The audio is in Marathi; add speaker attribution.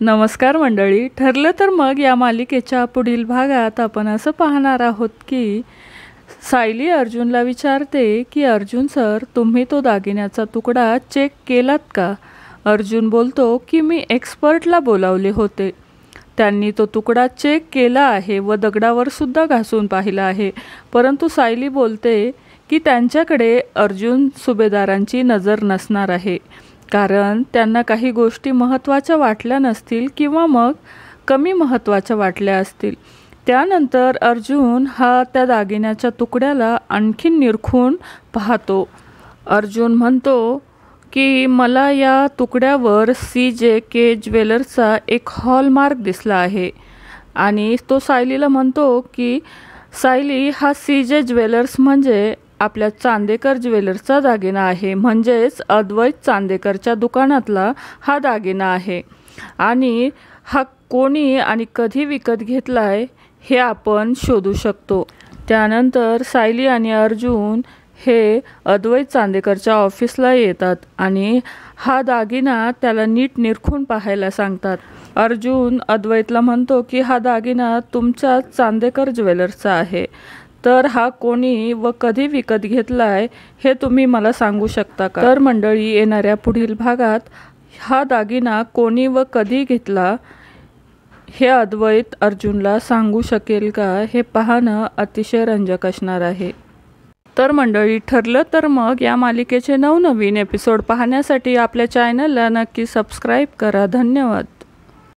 Speaker 1: नमस्कार मंडळी. ठरलं तर मग या मालिकेच्या पुढील भागात आपण असं पाहणार आहोत की सायली अर्जुनला विचारते की अर्जुन सर, तुम्ही तो दागिन्याचा तुकडा चेक केलात का? अर्जुन बोलतो की मी एक्सपर्टला बोलावले होते, त्यांनी तो तुकडा चेक केला आहे व दगडावर सुद्धा घासून पाहिला आहे. परंतु सायली बोलते की त्यांच्याकडे अर्जुन सुभेदारांची नजर नसणार आहे, कारण त्यांना काही गोष्टी महत्त्वाच्या वाटल्या नसतील किंवा मग कमी महत्त्वाच्या वाटल्या असतील. त्यानंतर अर्जुन हा त्या दागिन्याच्या तुकड्याला आणखीन निरखून पाहतो. अर्जुन म्हणतो की मला या तुकड्यावर CJK ज्वेलर्सचा एक हॉलमार्क दिसला आहे. आणि तो सायलीला म्हणतो की सायली, हा CJ ज्वेलर्स म्हणजे आपल्या चांदेकर ज्वेलर्सचा दागिना आहे, म्हणजेच अद्वैत चांदेकरच्या दुकानातला हा दागिना आहे. आणि हा कोणी आणि कधी विकत घेतलाय हे आपण शोधू शकतो. त्यानंतर सायली आणि अर्जुन हे अद्वैत चांदेकरच्या ऑफिसला येतात आणि हा दागिना त्याला नीट निरखून पाहायला सांगतात. अर्जुन अद्वैतला म्हणतो की हा दागिना तुमच्या चांदेकर ज्वेलर्सचा आहे, तर हा कोणी व कधी विकत घेतलाय हे तुम्ही मला सांगू शकता का? तर मंडळी, येणाऱ्या पुढील भागात हा दागिना कोणी व कधी घेतला हे अद्वैत अर्जुनला सांगू शकेल का, हे पाहणं अतिशय रंजक असणार आहे. तर मंडळी, ठरलं तर मग या मालिकेचे नवनवीन एपिसोड पाहण्यासाठी आपल्या चॅनलला नक्की सबस्क्राईब करा. धन्यवाद.